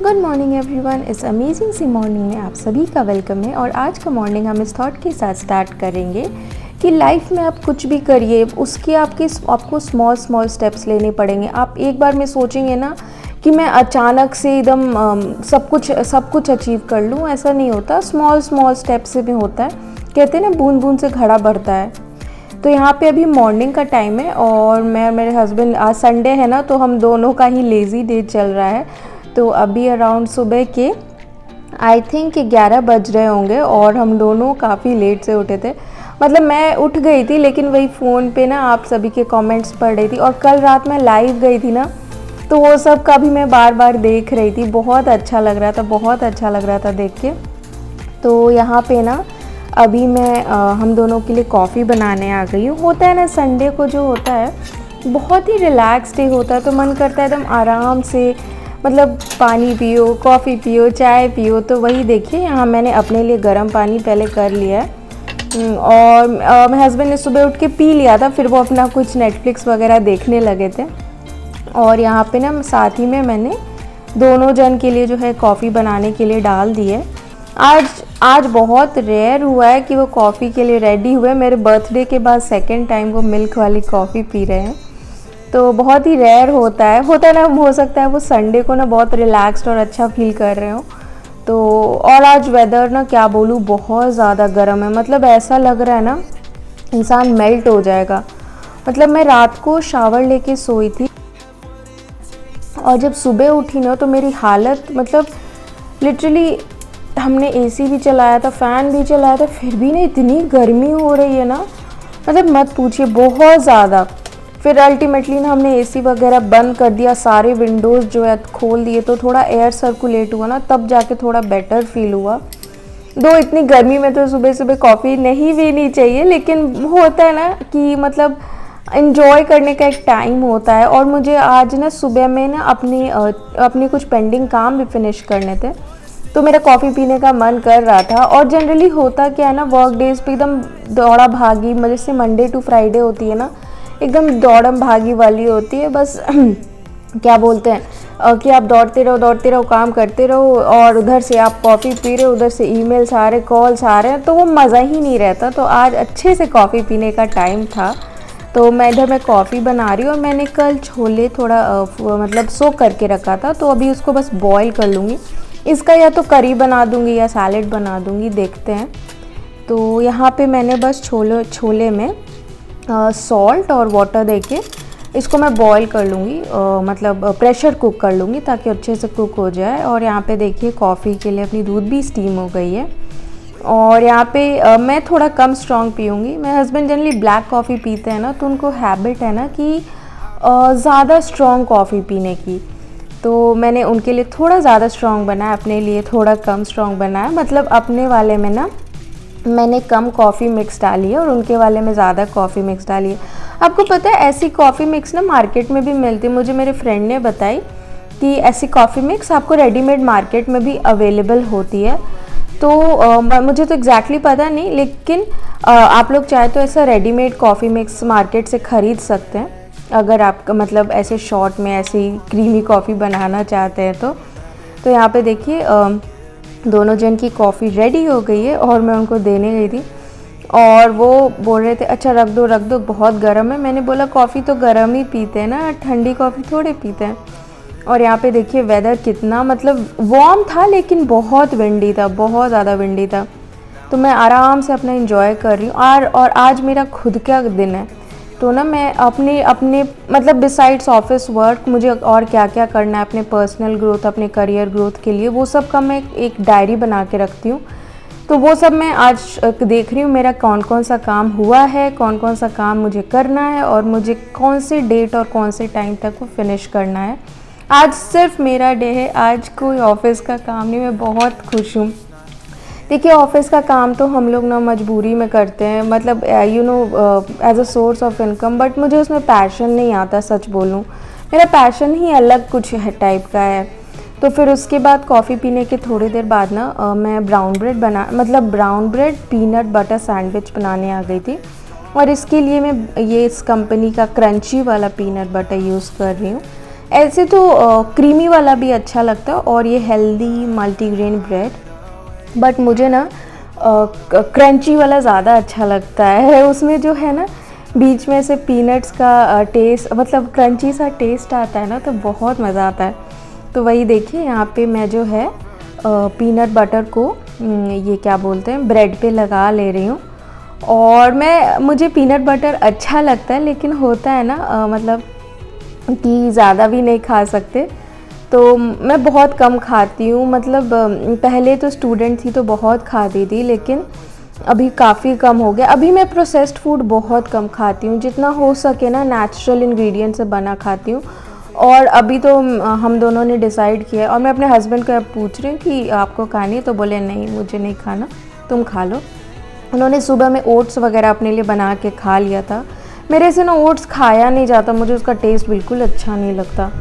Good morning everyone. इस amazing सी morning में आप सभी का वेलकम है। और आज का मॉर्निंग हम इस थॉट के साथ स्टार्ट करेंगे कि लाइफ में आप कुछ भी करिए उसके आपको स्मॉल स्टेप्स लेने पड़ेंगे। आप एक बार में सोचेंगे ना कि मैं अचानक से एकदम सब कुछ अचीव कर लूँ, ऐसा नहीं होता। स्मॉल स्टेप से भी होता है। कहते हैं ना, बूंद बूंद से घड़ा भरता है। तो यहाँ पे अभी मॉर्निंग का टाइम है और मैं मेरे हस्बैंड, आज संडे है ना, तो हम दोनों का ही लेज़ी डे चल रहा है। तो अभी अराउंड सुबह के आई थिंक 11 बज रहे होंगे और हम दोनों काफ़ी लेट से उठे थे। मतलब मैं उठ गई थी, लेकिन वही फ़ोन पे ना आप सभी के कमेंट्स पढ़ रही थी। और कल रात मैं लाइव गई थी ना, तो वो सब का भी मैं बार बार देख रही थी। बहुत अच्छा लग रहा था देख के। तो यहाँ पे ना अभी मैं हम दोनों के लिए कॉफ़ी बनाने आ गई हूँ। होता है ना, संडे को जो होता है बहुत ही रिलैक्स डे होता है, तो मन करता है एकदम आराम से, मतलब पानी पियो, कॉफ़ी पियो, चाय पियो। तो वही देखिए, यहाँ मैंने अपने लिए गर्म पानी पहले कर लिया है और मेरे हस्बैंड ने सुबह उठ के पी लिया था। फिर वो अपना कुछ नेटफ्लिक्स वगैरह देखने लगे थे। और यहाँ पे ना साथ ही में मैंने दोनों जन के लिए जो है कॉफ़ी बनाने के लिए डाल दी है। आज बहुत रेयर हुआ है कि वो कॉफ़ी के लिए रेडी हुए। मेरे बर्थडे के बाद सेकेंड टाइम वो मिल्क वाली कॉफ़ी पी रहे हैं, तो बहुत ही रेयर होता है ना। हो सकता है वो संडे को ना बहुत रिलैक्स्ड और अच्छा फील कर रहे हो। तो और आज वेदर ना क्या बोलूँ, बहुत ज़्यादा गर्म है। मतलब ऐसा लग रहा है ना इंसान मेल्ट हो जाएगा। मतलब मैं रात को शावर लेके सोई थी और जब सुबह उठी ना तो मेरी हालत, मतलब लिटरली, हमने एसी भी चलाया था, फ़ैन भी चलाया था, फिर भी ना इतनी गर्मी हो रही है ना, मतलब मत पूछिए, बहुत ज़्यादा। फिर अल्टीमेटली ना हमने एसी वगैरह बंद कर दिया, सारे विंडोज़ जो है खोल दिए, तो थोड़ा एयर सर्कुलेट हुआ ना, तब जाके थोड़ा बेटर फील हुआ। दो इतनी गर्मी में तो सुबह सुबह कॉफ़ी नहीं पीनी चाहिए, लेकिन होता है ना कि मतलब इन्जॉय करने का एक टाइम होता है। और मुझे आज ना सुबह में ना अपनी कुछ पेंडिंग काम भी फिनिश करने थे, तो मेरा कॉफ़ी पीने का मन कर रहा था। और जनरली होता क्या है ना, वर्क डेज़ पे एकदम दौड़ा भागी, जैसे मंडे टू फ्राइडे होती है ना, एकदम दौड़म भागी वाली होती है। बस क्या बोलते हैं कि आप दौड़ते रहो, काम करते रहो, और उधर से आप कॉफ़ी पी रहे हो, उधर से ईमेल्स आ रहे, कॉल्स आ रहे हैं, तो वो मज़ा ही नहीं रहता। तो आज अच्छे से कॉफ़ी पीने का टाइम था, तो मैं कॉफ़ी बना रही हूँ। और मैंने कल छोले थोड़ा मतलब सोक करके रखा था, तो अभी उसको बस बॉईल कर लूँगी। इसका या तो करी बना दूँगी या सैलेड बना दूँगी, देखते हैं। तो यहाँ पे मैंने बस छोले में सॉल्ट और वाटर देके इसको मैं बॉईल कर लूँगी, मतलब प्रेशर कुक कर लूँगी, ताकि अच्छे से कुक हो जाए। और यहाँ पे देखिए, कॉफ़ी के लिए अपनी दूध भी स्टीम हो गई है। और यहाँ पे मैं थोड़ा कम स्ट्रॉन्ग पीऊँगी। मेरे हस्बैंड जनरली ब्लैक कॉफ़ी पीते हैं ना, तो उनको हैबिट है ना कि ज़्यादा स्ट्रॉन्ग कॉफ़ी पीने की। तो मैंने उनके लिए थोड़ा ज़्यादा स्ट्रॉन्ग बनाया, अपने लिए थोड़ा कम स्ट्रॉन्ग बनाया। मतलब अपने वाले में ना मैंने कम कॉफ़ी मिक्स डाली है और उनके वाले में ज़्यादा कॉफ़ी मिक्स डाली है। आपको पता है, ऐसी कॉफ़ी मिक्स ना मार्केट में भी मिलती है। मुझे मेरे फ्रेंड ने बताई कि ऐसी कॉफ़ी मिक्स आपको रेडीमेड मार्केट में भी अवेलेबल होती है। तो मुझे तो एग्जैक्टली पता नहीं, लेकिन आप लोग चाहे तो ऐसा रेडीमेड कॉफ़ी मिक्स मार्केट से ख़रीद सकते हैं, अगर आप मतलब ऐसे शॉर्ट में ऐसी क्रीमी कॉफ़ी बनाना चाहते हैं तो यहाँ पे देखिए, दोनों जन की कॉफ़ी रेडी हो गई है और मैं उनको देने गई थी। और वो बोल रहे थे अच्छा रख दो, बहुत गर्म है। मैंने बोला कॉफ़ी तो गर्म ही पीते हैं ना, ठंडी कॉफ़ी थोड़ी पीते हैं। और यहाँ पे देखिए वेदर कितना, मतलब वार्म था, लेकिन बहुत विंडी था, बहुत ज़्यादा विंडी था। तो मैं आराम से अपना एंजॉय कर रही हूँ। और आज मेरा खुद का दिन है, तो ना मैं अपने मतलब बिसाइड्स ऑफिस वर्क, मुझे और क्या क्या करना है अपने पर्सनल ग्रोथ, अपने करियर ग्रोथ के लिए, वो सब का मैं एक डायरी बना के रखती हूँ। तो वो सब मैं आज देख रही हूँ, मेरा कौन कौन सा काम हुआ है, कौन कौन सा काम मुझे करना है, और मुझे कौन से डेट और कौन से टाइम तक वो फिनिश करना है। आज सिर्फ मेरा डे है, आज कोई ऑफिस का काम नहीं। मैं बहुत खुश हूँ। देखिए, ऑफिस का काम तो हम लोग ना मजबूरी में करते हैं, मतलब as a source of income, but मुझे उसमें पैशन नहीं आता। सच बोलूँ, मेरा पैशन ही अलग कुछ है टाइप का है। तो फिर उसके बाद कॉफ़ी पीने के थोड़ी देर बाद ना मैं brown bread peanut butter sandwich बनाने आ गई थी। और इसके लिए मैं इस कंपनी का क्रंची वाला पीनट बटर यूज़ कर रही हूँ। ऐसे तो क्रीमी वाला भी अच्छा लगता है और ये हेल्दी मल्टीग्रेन ब्रेड, बट मुझे ना क्रंची वाला ज़्यादा अच्छा लगता है। उसमें जो है ना बीच में से पीनट्स का टेस्ट, मतलब क्रंची सा टेस्ट आता है ना, तो बहुत मज़ा आता है। तो वही देखिए यहाँ पे मैं जो है पीनट बटर को ये क्या बोलते हैं ब्रेड पे लगा ले रही हूँ। और मुझे पीनट बटर अच्छा लगता है, लेकिन होता है ना मतलब कि ज़्यादा भी नहीं खा सकते, तो मैं बहुत कम खाती हूँ। मतलब पहले तो स्टूडेंट थी तो बहुत खाती थी, लेकिन अभी काफ़ी कम हो गया। अभी मैं प्रोसेस्ड फूड बहुत कम खाती हूँ, जितना हो सके ना नेचुरल इंग्रेडिएंट से बना खाती हूँ। और अभी तो हम दोनों ने डिसाइड किया है, और मैं अपने हस्बैंड को अब पूछ रही हूँ कि आपको खानी है, तो बोले नहीं मुझे नहीं खाना, तुम खा लो। उन्होंने सुबह में ओट्स वगैरह अपने लिए बना के खा लिया था। मेरे से ना ओट्स खाया नहीं जाता, मुझे उसका टेस्ट बिल्कुल अच्छा नहीं लगता।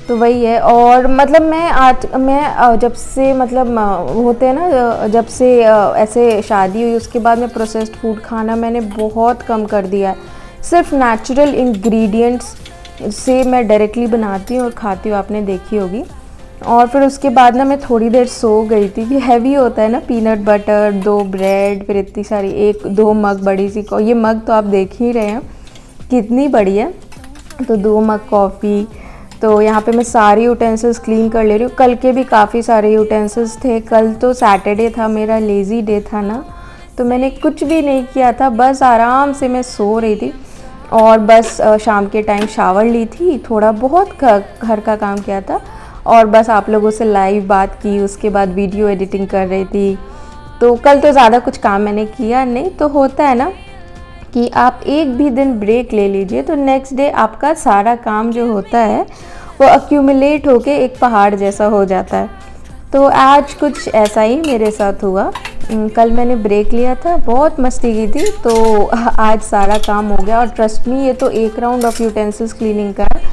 तो वही है। और मतलब मैं जब से मतलब होते हैं ना, जब से ऐसे शादी हुई उसके बाद में प्रोसेस्ड फूड खाना मैंने बहुत कम कर दिया है। सिर्फ नेचुरल इंग्रेडिएंट्स से मैं डायरेक्टली बनाती हूँ और खाती हूँ, आपने देखी होगी। और फिर उसके बाद ना मैं थोड़ी देर सो गई थी कि हैवी होता है ना, पीनट बटर, 2 ब्रेड, फिर इतनी सारी 1-2 मग बड़ी सी, ये मग तो आप देख ही रहे हैं कितनी बड़ी है, तो 2 मग कॉफ़ी। तो यहाँ पे मैं सारी यूटेंसिल्स क्लीन कर ले रही हूँ। कल के भी काफ़ी सारे यूटेंसिल्स थे, कल तो सैटरडे था, मेरा लेज़ी डे था ना, तो मैंने कुछ भी नहीं किया था, बस आराम से मैं सो रही थी। और बस शाम के टाइम शावर ली थी, थोड़ा बहुत घर का काम किया था, और बस आप लोगों से लाइव बात की, उसके बाद वीडियो एडिटिंग कर रही थी। तो कल तो ज़्यादा कुछ काम मैंने किया नहीं। तो होता है ना कि आप एक भी दिन ब्रेक ले लीजिए तो नेक्स्ट डे आपका सारा काम जो होता है वो अक्यूमुलेट होके एक पहाड़ जैसा हो जाता है। तो आज कुछ ऐसा ही मेरे साथ हुआ। कल मैंने ब्रेक लिया था, बहुत मस्ती की थी, तो आज सारा काम हो गया। और ट्रस्ट मी, ये तो एक राउंड ऑफ यूटेंसिल्स क्लीनिंग का है।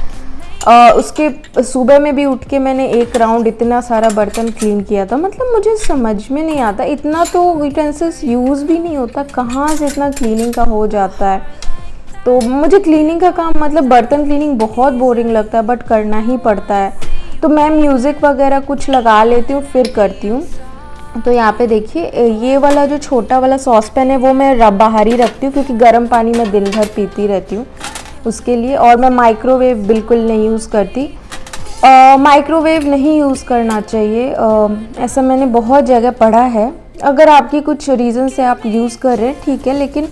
उसके सुबह में भी उठ के मैंने एक राउंड इतना सारा बर्तन क्लीन किया था। मतलब मुझे समझ में नहीं आता, इतना तो यूटेंसिल्स यूज़ भी नहीं होता, कहाँ से इतना क्लीनिंग का हो जाता है। तो मुझे क्लीनिंग का काम, मतलब बर्तन क्लीनिंग बहुत बोरिंग लगता है, बट करना ही पड़ता है। तो मैं म्यूज़िक वगैरह कुछ लगा लेती हूँ फिर करती हूँ। तो यहाँ पे देखिए ये वाला जो छोटा वाला सॉसपैन है वो मैं बाहर ही रखती हूँ, क्योंकि गर्म पानी मैं दिन भर पीती रहती हूँ उसके लिए। और मैं माइक्रोवेव बिल्कुल नहीं यूज़ करती। माइक्रोवेव नहीं यूज़ करना चाहिए, ऐसा मैंने बहुत जगह पढ़ा है। अगर आपकी कुछ रीज़न से आप यूज़ कर रहे हैं ठीक है, लेकिन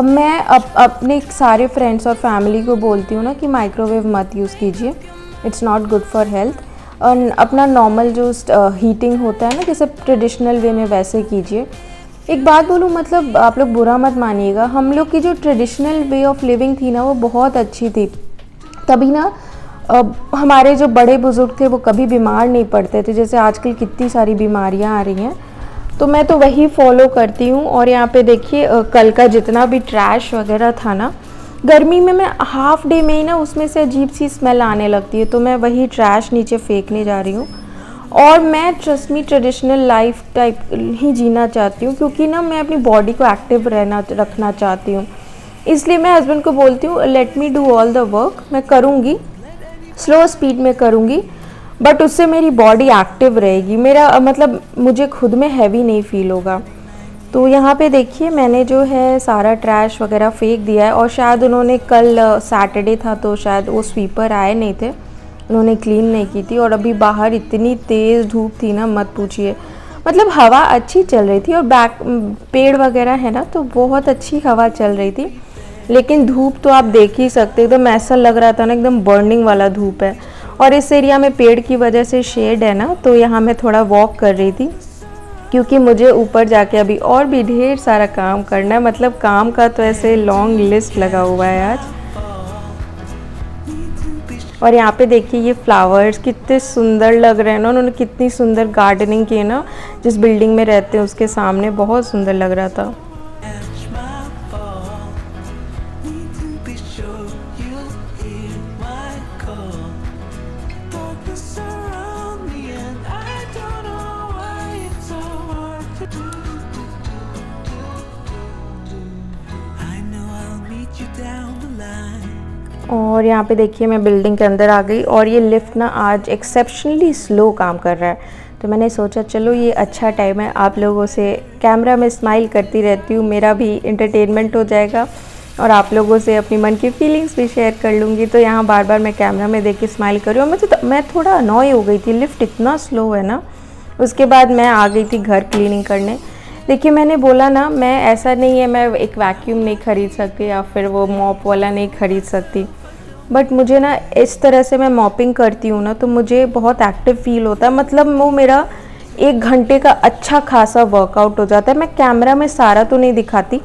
मैं अपने सारे फ्रेंड्स और फैमिली को बोलती हूँ ना कि माइक्रोवेव मत यूज़ कीजिए, it's not good for health. और अपना नॉर्मल जो हीटिंग होता है ना, जैसे ट्रेडिशनल वे में, वैसे कीजिए। एक बात बोलूँ, मतलब आप लोग बुरा मत मानिएगा, हम लोग की जो ट्रेडिशनल वे ऑफ लिविंग थी ना वो बहुत अच्छी थी। तभी ना हमारे जो बड़े बुज़ुर्ग थे वो कभी बीमार नहीं पड़ते थे, जैसे आजकल कितनी सारी बीमारियां आ रही हैं। तो मैं तो वही फॉलो करती हूँ। और यहाँ पे देखिए कल का जितना भी ट्रैश वगैरह था ना, गर्मी में मैं हाफ डे में ही ना उसमें से अजीब सी स्मेल आने लगती है, तो मैं वही ट्रैश नीचे फेंकने जा रही हूँ। और मैं trust me traditional life type ही जीना चाहती हूँ, क्योंकि ना मैं अपनी बॉडी को एक्टिव रखना चाहती हूँ। इसलिए मैं हस्बैंड को बोलती हूँ let me do all the work, मैं करूँगी, स्लो स्पीड में करूँगी, बट उससे मेरी बॉडी एक्टिव रहेगी, मेरा मतलब मुझे खुद में हैवी नहीं फील होगा। तो यहाँ पे देखिए मैंने जो है सारा ट्रैश वगैरह फेंक दिया है। और शायद उन्होंने कल सैटरडे था तो शायद वो स्वीपर आए नहीं थे, उन्होंने क्लीन नहीं की थी। और अभी बाहर इतनी तेज़ धूप थी ना, मत पूछिए। मतलब हवा अच्छी चल रही थी और पेड़ वगैरह है ना, तो बहुत अच्छी हवा चल रही थी, लेकिन धूप तो आप देख ही सकते, एकदम ऐसा लग रहा था ना एकदम बर्निंग वाला धूप है। और इस एरिया में पेड़ की वजह से शेड है ना, तो यहाँ मैं थोड़ा वॉक कर रही थी, क्योंकि मुझे ऊपर जाके अभी और भी ढेर सारा काम करना है। मतलब काम का तो ऐसे लॉन्ग लिस्ट लगा हुआ है आज। और यहाँ पे देखिए ये फ्लावर्स कितने सुंदर लग रहे हैं ना, उन्होंने कितनी सुंदर गार्डनिंग की है ना, जिस बिल्डिंग में रहते हैं उसके सामने, बहुत सुंदर लग रहा था। और यहाँ पे देखिए मैं बिल्डिंग के अंदर आ गई और ये लिफ्ट ना आज एक्सेप्शनली स्लो काम कर रहा है। तो मैंने सोचा चलो ये अच्छा टाइम है, आप लोगों से कैमरा में स्माइल करती रहती हूँ, मेरा भी इंटरटेनमेंट हो जाएगा और आप लोगों से अपनी मन की फीलिंग्स भी शेयर कर लूँगी। तो यहाँ बार बार मैं कैमरा में देख के स्माइल कर रही हूँ। मैं थोड़ा अनॉय हो गई थी, लिफ्ट इतना स्लो है ना। उसके बाद मैं आ गई थी घर क्लीनिंग करने। देखिए मैंने बोला ना, मैं ऐसा नहीं है मैं एक वैक्यूम नहीं ख़रीद सकती या फिर वो मॉप वाला नहीं ख़रीद सकती, बट मुझे ना इस तरह से मैं मॉपिंग करती हूँ ना तो मुझे बहुत एक्टिव फील होता है। मतलब वो मेरा 1 घंटे का अच्छा खासा वर्कआउट हो जाता है। मैं कैमरा में सारा तो नहीं दिखाती,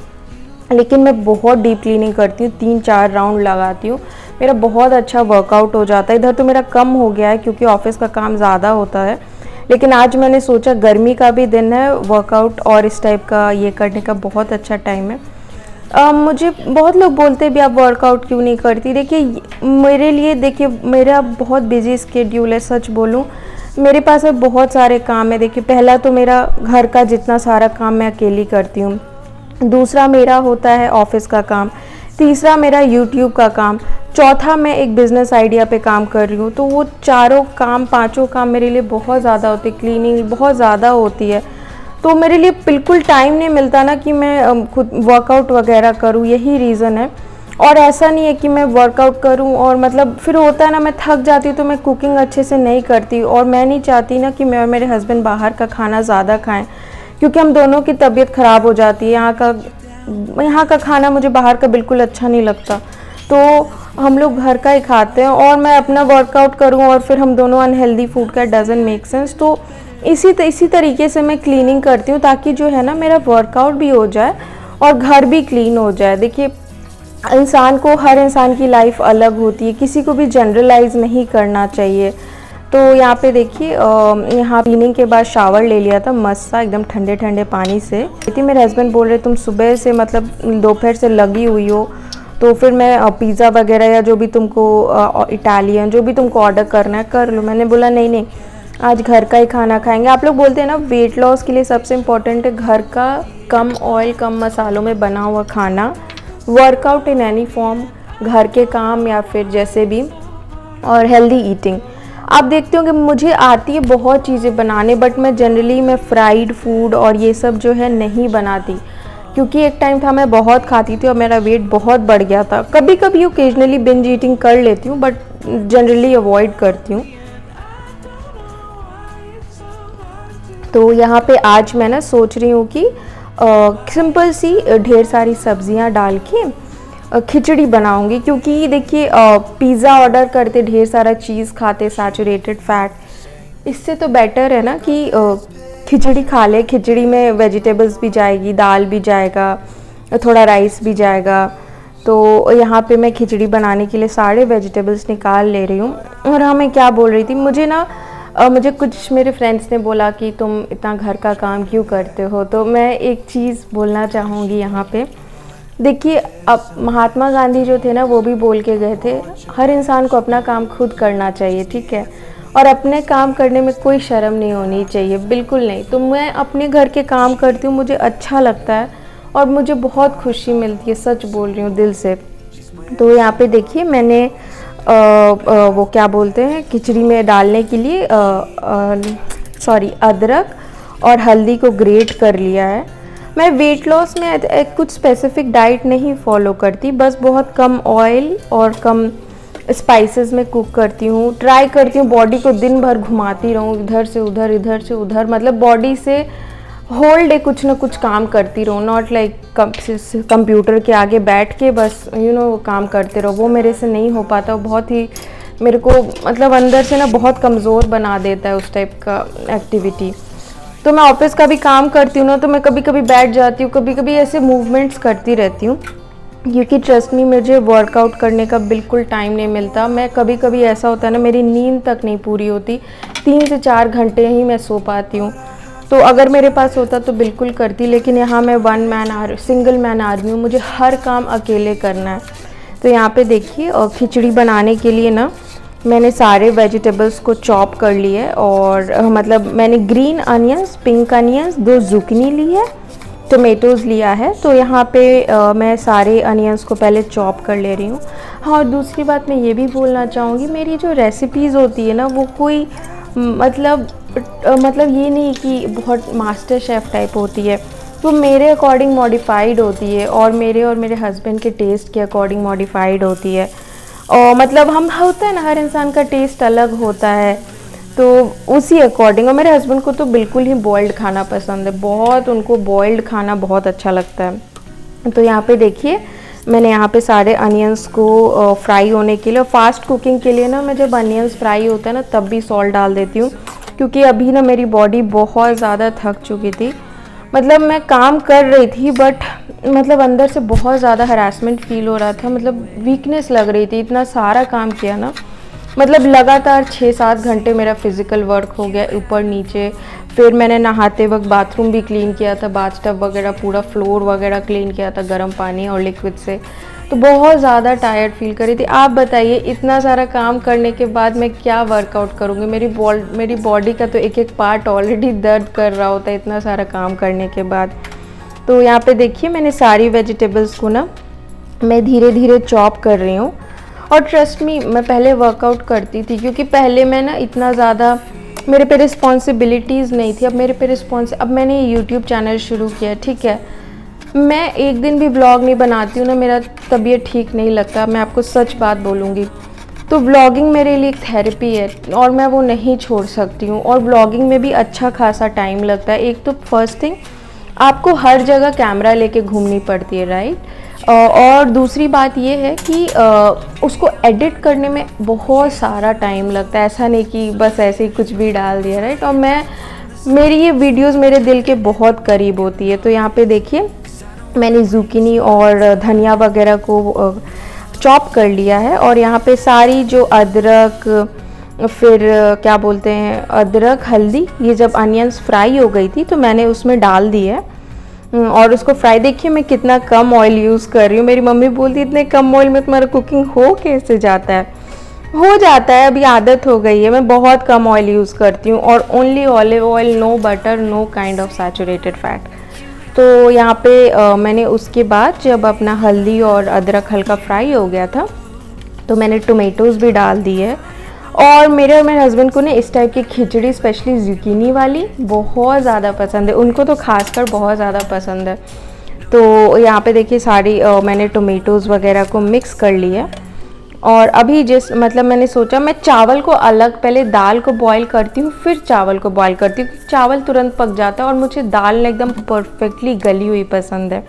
लेकिन मैं बहुत डीप क्लीनिंग करती हूँ, 3-4 राउंड लगाती हूँ, मेरा बहुत अच्छा वर्कआउट हो जाता है। इधर तो मेरा कम हो गया है क्योंकि ऑफिस का काम ज़्यादा होता है, लेकिन आज मैंने सोचा गर्मी का भी दिन है, वर्कआउट और इस टाइप का ये करने का बहुत अच्छा टाइम है। मुझे बहुत लोग बोलते हैं भी आप वर्कआउट क्यों नहीं करती। देखिए मेरे लिए, देखिए मेरा बहुत बिजी स्केड्यूल है, सच बोलूँ मेरे पास में बहुत सारे काम है। देखिए पहला तो मेरा घर का जितना सारा काम मैं अकेली करती हूँ, दूसरा मेरा होता है ऑफिस का काम, तीसरा मेरा यूट्यूब का काम, चौथा मैं एक बिज़नेस आइडिया पे काम कर रही हूँ। तो वो चारों काम, पांचों काम मेरे लिए बहुत ज़्यादा होते, क्लीनिंग बहुत ज़्यादा होती है, तो मेरे लिए बिल्कुल टाइम नहीं मिलता ना कि मैं खुद वर्कआउट वगैरह करूँ, यही रीज़न है। और ऐसा नहीं है कि मैं वर्कआउट करूँ और मतलब फिर होता है ना मैं थक जाती हूँ तो मैं कुकिंग अच्छे से नहीं करती, और मैं नहीं चाहती ना कि मैं और मेरे हस्बैंड बाहर का खाना ज़्यादा खाएं, क्योंकि हम दोनों की तबीयत ख़राब हो जाती है। यहाँ का खाना मुझे बाहर का बिल्कुल अच्छा नहीं लगता, तो हम लोग घर का ही खाते हैं। और मैं अपना वर्कआउट करूँ और फिर हम दोनों अनहेल्दी फूड का डजंट मेक सेंस। तो इसी तरीके से मैं क्लीनिंग करती हूँ ताकि जो है ना मेरा वर्कआउट भी हो जाए और घर भी क्लीन हो जाए। देखिए हर इंसान की लाइफ अलग होती है, किसी को भी जनरलाइज नहीं करना चाहिए। तो यहाँ पे देखिए यहाँ क्लीनिंग के बाद शावर ले लिया था मस्त सा, एकदम ठंडे ठंडे पानी से। मेरे हस्बैंड बोल रहे तुम सुबह से मतलब दोपहर से लगी हुई हो, तो फिर मैं पिज़्ज़ा वगैरह या जो भी तुमको इटालियन जो भी तुमको ऑर्डर करना है कर लो। मैंने बोला नहीं, आज घर का ही खाना खाएंगे। आप लोग बोलते हैं ना वेट लॉस के लिए सबसे इम्पोर्टेंट है घर का कम ऑयल कम मसालों में बना हुआ खाना, वर्कआउट इन एनी फॉर्म, घर के काम या फिर जैसे भी, और हेल्दी ईटिंग। आप देखते हो कि मुझे आती है बहुत चीज़ें बनाने, बट मैं जनरली फ्राइड फूड और ये सब जो है नहीं बनाती, क्योंकि एक टाइम था मैं बहुत खाती थी और मेरा वेट बहुत बढ़ गया था। कभी कभी ओकेजनली बिंज ईटिंग कर लेती हूँ, बट जनरली अवॉइड करती हूँ। तो यहाँ पे आज मैं ना सोच रही हूँ कि सिंपल सी ढेर सारी सब्जियाँ डाल के खिचड़ी बनाऊंगी, क्योंकि देखिए पिज़्ज़ा ऑर्डर करते ढेर सारा चीज़ खाते, सैचुरेटेड फैट, इससे तो बेटर है ना कि खिचड़ी खा ले। खिचड़ी में वेजिटेबल्स भी जाएगी, दाल भी जाएगा, थोड़ा राइस भी जाएगा। तो यहाँ पे मैं खिचड़ी बनाने के लिए सारे वेजिटेबल्स निकाल ले रही हूँ। और हाँ, मैं क्या बोल रही थी, मुझे कुछ मेरे फ्रेंड्स ने बोला कि तुम इतना घर का काम क्यों करते हो, तो मैं एक चीज़ बोलना चाहूँगी यहाँ पे। देखिए अब महात्मा गांधी जो थे ना वो भी बोल के गए थे, हर इंसान को अपना काम खुद करना चाहिए, ठीक है, और अपने काम करने में कोई शर्म नहीं होनी चाहिए, बिल्कुल नहीं। तो मैं अपने घर के काम करती हूँ, मुझे अच्छा लगता है और मुझे बहुत खुशी मिलती है, सच बोल रही हूँ दिल से। तो यहाँ पे देखिए मैंने वो क्या बोलते हैं खिचड़ी में डालने के लिए अदरक और हल्दी को ग्रेट कर लिया है। मैं वेट लॉस में कुछ स्पेसिफिक डाइट नहीं फॉलो करती, बस बहुत कम ऑयल और कम स्पाइसेस में कुक करती हूँ। ट्राई करती हूँ बॉडी को दिन भर घुमाती रहूँ, इधर से उधर, मतलब बॉडी से होल डे कुछ ना कुछ काम करती रहूँ, नॉट लाइक कंप्यूटर के आगे बैठ के बस काम करते रहो। वो मेरे से नहीं हो पाता, बहुत ही मेरे को मतलब अंदर से ना बहुत कमज़ोर बना देता है उस टाइप का एक्टिविटी। तो मैं ऑफिस का भी काम करती हूँ ना, तो मैं कभी कभी बैठ जाती हूँ, कभी कभी ऐसे मूवमेंट्स करती रहती हूँ, क्योंकि ट्रस्ट मी मुझे वर्कआउट करने का बिल्कुल टाइम नहीं मिलता। मैं कभी कभी ऐसा होता है ना मेरी नींद तक नहीं पूरी होती, 3 से 4 घंटे ही मैं सो पाती हूँ। तो अगर मेरे पास होता तो बिल्कुल करती, लेकिन यहाँ मैं सिंगल मैन आर्मी हूँ, मुझे हर काम अकेले करना है। तो यहाँ पे देखिए खिचड़ी बनाने के लिए ना मैंने सारे वेजिटेबल्स को चॉप कर लिए, और मतलब मैंने ग्रीन अनियंस, पिंक अनियंस, 2 जुकनी ली है, टमेटोज़ लिया है। तो यहाँ पे मैं सारे अनियंस को पहले चॉप कर ले रही हूँ। हाँ, और दूसरी बात मैं ये भी बोलना चाहूँगी, मेरी जो रेसिपीज़ होती है ना वो कोई मतलब ये नहीं कि बहुत मास्टर शेफ़ टाइप होती है, वो मेरे अकॉर्डिंग मॉडिफाइड होती है और मेरे हस्बैंड के टेस्ट के अकॉर्डिंग मॉडिफाइड होती है। और मतलब हम होता है ना, हर इंसान का टेस्ट अलग होता है, तो उसी अकॉर्डिंग। और मेरे हस्बैंड को तो बिल्कुल ही बॉइल्ड खाना पसंद है, बहुत उनको बॉइल्ड खाना बहुत अच्छा लगता है। तो यहाँ पे देखिए मैंने यहाँ पे सारे अनियंस को फ्राई होने के लिए, और फास्ट कुकिंग के लिए ना मैं जब अनियंस फ्राई होता है ना तब भी सॉल्ट डाल देती हूँ, क्योंकि अभी ना मेरी बॉडी बहुत ज़्यादा थक चुकी थी। मतलब मैं काम कर रही थी बट मतलब अंदर से बहुत ज़्यादा हरासमेंट फील हो रहा था, मतलब वीकनेस लग रही थी, इतना सारा काम किया ना, मतलब लगातार 6-7 घंटे मेरा फिज़िकल वर्क हो गया ऊपर नीचे। फिर मैंने नहाते वक्त बाथरूम भी क्लीन किया था, बाथटब वगैरह पूरा फ्लोर वगैरह क्लीन किया था गर्म पानी और लिक्विड से। तो बहुत ज़्यादा टायर्ड फील कर रही थी। आप बताइए इतना सारा काम करने के बाद मैं क्या वर्कआउट करूँगी? मेरी बॉडी का तो एक एक पार्ट ऑलरेडी दर्द कर रहा होता है इतना सारा काम करने के बाद। तो यहाँ पे देखिए मैंने सारी वेजिटेबल्स को ना मैं धीरे धीरे चॉप कर रही हूँ। और ट्रस्ट मी, मैं पहले वर्कआउट करती थी, क्योंकि पहले मैं ना इतना ज़्यादा मेरे पे रिस्पॉन्सिबिलिटीज़ नहीं थी। अब मैंने यूट्यूब चैनल शुरू किया, ठीक है, मैं एक दिन भी व्लॉग नहीं बनाती हूँ ना, मेरा तबीयत ठीक नहीं लगता, मैं आपको सच बात बोलूँगी। तो व्लॉगिंग मेरे लिए एक थेरेपी है और मैं वो नहीं छोड़ सकती हूँ। और व्लॉगिंग में भी अच्छा खासा टाइम लगता है। एक तो फर्स्ट थिंग, आपको हर जगह कैमरा लेके घूमनी पड़ती है, राइट। और दूसरी बात ये है कि उसको एडिट करने में बहुत सारा टाइम लगता है, ऐसा नहीं कि बस ऐसे ही कुछ भी डाल दिया, राइट। और मेरी ये वीडियोस मेरे दिल के बहुत करीब होती है। तो यहाँ पे देखिए मैंने ज़ुकीनी और धनिया वगैरह को चॉप कर लिया है, और यहाँ पे सारी जो अदरक, फिर क्या बोलते हैं, अदरक, हल्दी, ये जब अनियंस फ्राई हो गई थी तो मैंने उसमें डाल दी है और उसको फ्राई। देखिए मैं कितना कम ऑयल यूज़ कर रही हूँ। मेरी मम्मी बोलती इतने कम ऑयल में तुम्हारा कुकिंग हो कैसे जाता है? हो जाता है, अभी आदत हो गई है। मैं बहुत कम ऑयल यूज़ करती हूँ और only olive oil, no butter, no kind of saturated fat. तो यहाँ पे मैंने उसके बाद जब अपना हल्दी और अदरक हल्का फ्राई हो गया था तो मैंने टोमेटोज़ भी डाल दी है। और मेरे हस्बैंड को ना इस टाइप की खिचड़ी, स्पेशली ज़ुकीनी वाली, बहुत ज़्यादा पसंद है। उनको तो खासकर बहुत ज़्यादा पसंद है। तो यहाँ पे देखिए सारी मैंने टोमेटोज़ वगैरह को मिक्स कर लिया। और अभी मतलब मैंने सोचा मैं चावल को अलग, पहले दाल को बॉईल करती हूँ फिर चावल को बॉईल करती हूँ। चावल तुरंत पक जाता है और मुझे दाल ना एकदम परफेक्टली गली हुई पसंद है,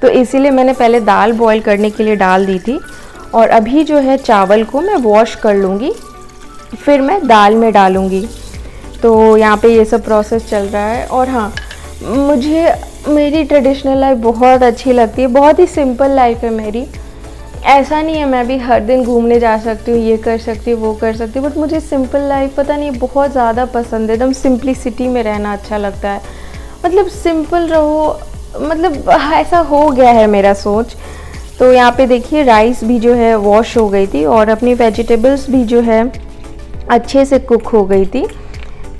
तो इसीलिए मैंने पहले दाल बॉईल करने के लिए डाल दी थी। और अभी जो है चावल को मैं वॉश कर लूँगी, फिर मैं दाल में डालूँगी। तो यहाँ पे ये सब प्रोसेस चल रहा है। और हाँ, मुझे मेरी ट्रेडिशनल लाइफ बहुत अच्छी लगती है। बहुत ही सिंपल लाइफ है मेरी। ऐसा नहीं है मैं भी हर दिन घूमने जा सकती हूँ, ये कर सकती हूँ, वो कर सकती हूँ, बट मुझे सिंपल लाइफ पता नहीं बहुत ज़्यादा पसंद है। एकदम सिंप्लिसिटी में रहना अच्छा लगता है, मतलब सिंपल रहो, मतलब ऐसा हो गया है मेरा सोच। तो यहाँ पे देखिए राइस भी जो है वॉश हो गई थी और अपनी वेजिटेबल्स भी जो है अच्छे से कुक हो गई थी।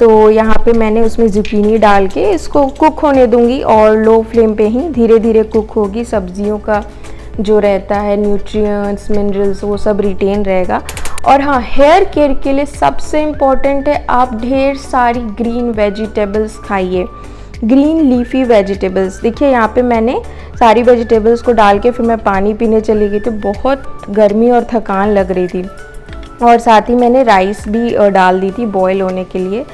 तो यहाँ पे मैंने उसमें ज़ुकीनी डाल के इसको कुक होने दूँगी और लो फ्लेम पे ही धीरे धीरे कुक होगी। सब्जियों का जो रहता है न्यूट्रिएंट्स, मिनरल्स, वो सब रिटेन रहेगा। और हाँ, हेयर केयर के लिए सबसे इम्पॉर्टेंट है आप ढेर सारी ग्रीन वेजिटेबल्स खाइए, ग्रीन लीफी वेजिटेबल्स। देखिए यहाँ पे मैंने सारी वेजिटेबल्स को डाल के फिर मैं पानी पीने चली गई थी, बहुत गर्मी और थकान लग रही थी। और साथ ही मैंने राइस भी डाल दी थी बॉयल होने के लिए।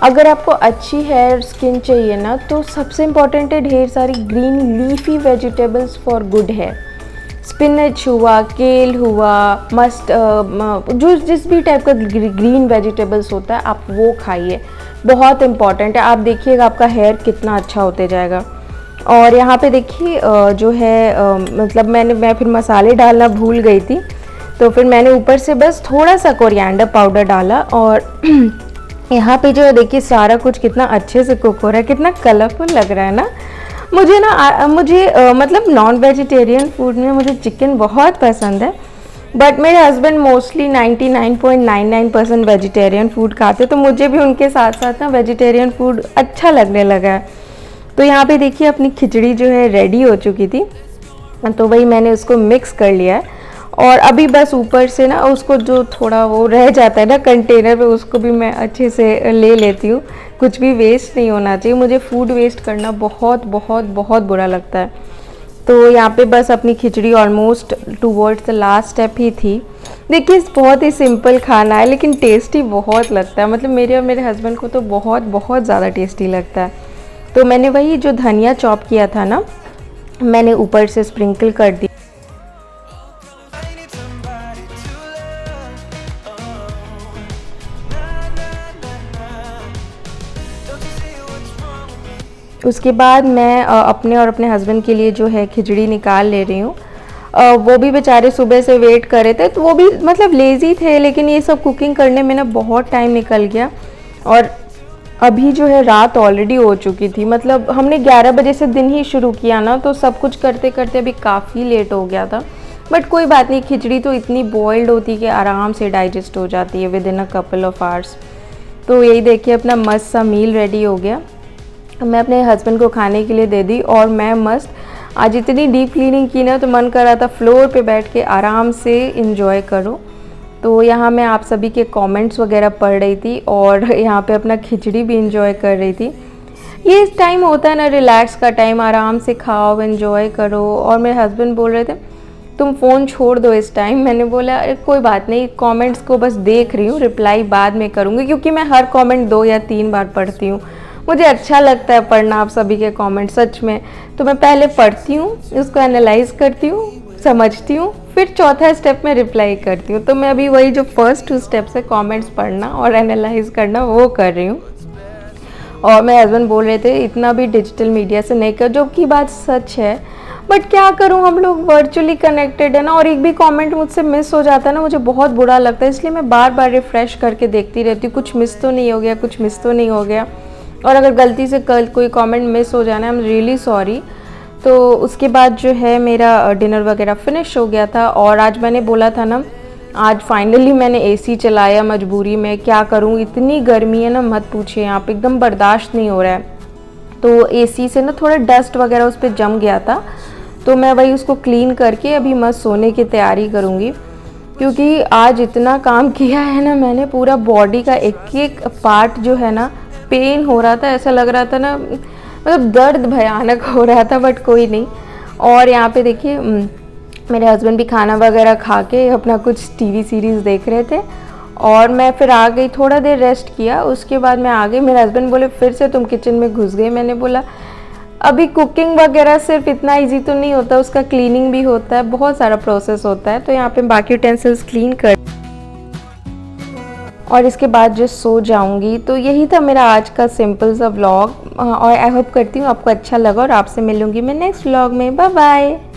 अगर आपको अच्छी हेयर स्किन चाहिए ना तो सबसे इम्पॉर्टेंट है ढेर सारी green leafy vegetables for good hair. Spinach हुआ, केल हुआ, जो जिस भी टाइप का ग्रीन वेजिटेबल्स होता है आप वो खाइए, बहुत इम्पॉर्टेंट है। आप देखिएगा आपका हेयर कितना अच्छा होते जाएगा। और यहाँ पे देखिए जो है मतलब मैं फिर मसाले डालना भूल गई थी, तो फिर मैंने ऊपर से बस थोड़ा सा कोरिएंडर पाउडर डाला। और यहाँ पे जो है देखिए सारा कुछ कितना अच्छे से कुक हो रहा है, कितना कलरफुल लग रहा है ना। मुझे मतलब नॉन वेजिटेरियन फूड में मुझे चिकन बहुत पसंद है, बट मेरे हस्बैंड मोस्टली 99.99% वेजिटेरियन फूड खाते, तो मुझे भी उनके साथ साथ ना वेजिटेरियन फूड अच्छा लगने लगा है। तो यहाँ पे देखिए अपनी खिचड़ी जो है रेडी हो चुकी थी, तो वही मैंने उसको मिक्स कर लिया है। और अभी बस ऊपर से ना उसको जो थोड़ा वो रह जाता है ना कंटेनर पे, उसको भी मैं अच्छे से ले लेती हूँ। कुछ भी वेस्ट नहीं होना चाहिए, मुझे फूड वेस्ट करना बहुत बहुत बहुत बुरा लगता है। तो यहाँ पे बस अपनी खिचड़ी almost towards the last step ही थी। देखिए बहुत ही सिंपल खाना है लेकिन टेस्टी बहुत लगता है, मतलब मेरे और मेरे हस्बैंड को तो बहुत बहुत ज़्यादा टेस्टी लगता है। तो मैंने वही जो धनिया चॉप किया था ना, मैंने ऊपर से स्प्रिंकल कर दी। उसके बाद मैं अपने और अपने हस्बैंड के लिए जो है खिचड़ी निकाल ले रही हूँ। वो भी बेचारे सुबह से वेट कर रहे थे, तो वो भी मतलब लेज़ी थे, लेकिन ये सब कुकिंग करने में ना बहुत टाइम निकल गया। और अभी जो है रात ऑलरेडी हो चुकी थी, मतलब हमने 11 बजे से दिन ही शुरू किया ना, तो सब कुछ करते करते अभी काफ़ी लेट हो गया था। बट कोई बात नहीं, खिचड़ी तो इतनी बॉइल्ड होती है कि आराम से डाइजेस्ट हो जाती है with in a couple of hours. तो यही देखिए अपना मस्त सा मील रेडी हो गया। मैं अपने हस्बैंड को खाने के लिए दे दी और मैं मस्त आज इतनी डीप क्लीनिंग की ना, तो मन कर रहा था फ्लोर पे बैठ के आराम से इंजॉय करो। तो यहाँ मैं आप सभी के कमेंट्स वगैरह पढ़ रही थी और यहाँ पे अपना खिचड़ी भी इंजॉय कर रही थी। ये इस टाइम होता है ना रिलैक्स का टाइम, आराम से खाओ इंजॉय करो। और मेरे हस्बैंड बोल रहे थे तुम फ़ोन छोड़ दो इस टाइम। मैंने बोला अरे कोई बात नहीं, कमेंट्स को बस देख रही हूँ, रिप्लाई बाद में करूँगी, क्योंकि मैं हर कमेंट 2 या 3 बार पढ़ती हूँ। मुझे अच्छा लगता है पढ़ना आप सभी के कमेंट, सच में। तो मैं पहले पढ़ती हूँ, उसको एनालाइज करती हूँ, समझती हूँ, फिर चौथा स्टेप में रिप्लाई करती हूँ। तो मैं अभी वही जो फर्स्ट 2 स्टेप्स है कमेंट्स पढ़ना और एनालाइज करना, वो कर रही हूँ। और मेरे हस्बैंड बोल रहे थे इतना भी डिजिटल मीडिया से नहीं कर, जो कि बात सच है। बट क्या करूँ, हम लोग वर्चुअली कनेक्टेड है ना, और एक भी कमेंट मुझसे मिस हो जाता है ना, मुझे बहुत बुरा लगता है। इसलिए मैं बार बार रिफ़्रेश करके देखती रहती हूँ, कुछ मिस तो नहीं हो गया, कुछ मिस तो नहीं हो गया। और अगर गलती से कल कोई कमेंट मिस हो जाना, आई एम रियली सॉरी। तो उसके बाद जो है मेरा डिनर वगैरह फिनिश हो गया था। और आज मैंने बोला था ना, आज फाइनली मैंने एसी चलाया मजबूरी में। क्या करूं, इतनी गर्मी है ना, मत पूछिए, यहाँ पे एकदम बर्दाश्त नहीं हो रहा है। तो एसी से ना थोड़ा डस्ट वगैरह उस पर जम गया था, तो मैं वही उसको क्लीन करके अभी मस्त सोने की तैयारी करूँगी। क्योंकि आज इतना काम किया है ना मैंने, पूरा बॉडी का एक एक पार्ट जो है ना पेन हो रहा था, ऐसा लग रहा था ना, मतलब दर्द भयानक हो रहा था। बट कोई नहीं। और यहाँ पे देखिए मेरे हस्बैंड भी खाना वगैरह खा के अपना कुछ टीवी सीरीज़ देख रहे थे और मैं फिर आ गई, थोड़ा देर रेस्ट किया, उसके बाद मैं आ गई। मेरे हस्बैंड बोले फिर से तुम किचन में घुस गई। मैंने बोला अभी कुकिंग वगैरह सिर्फ इतना इजी तो नहीं होता, उसका क्लीनिंग भी होता है, बहुत सारा प्रोसेस होता है। तो यहाँ पे बाकी यूटेंसिल्स क्लीन कर और इसके बाद जो सो जाऊंगी। तो यही था मेरा आज का सिंपल सा व्लॉग और आई होप करती हूँ आपको अच्छा लगा और आपसे मिलूंगी मैं नेक्स्ट व्लॉग में। Bye bye.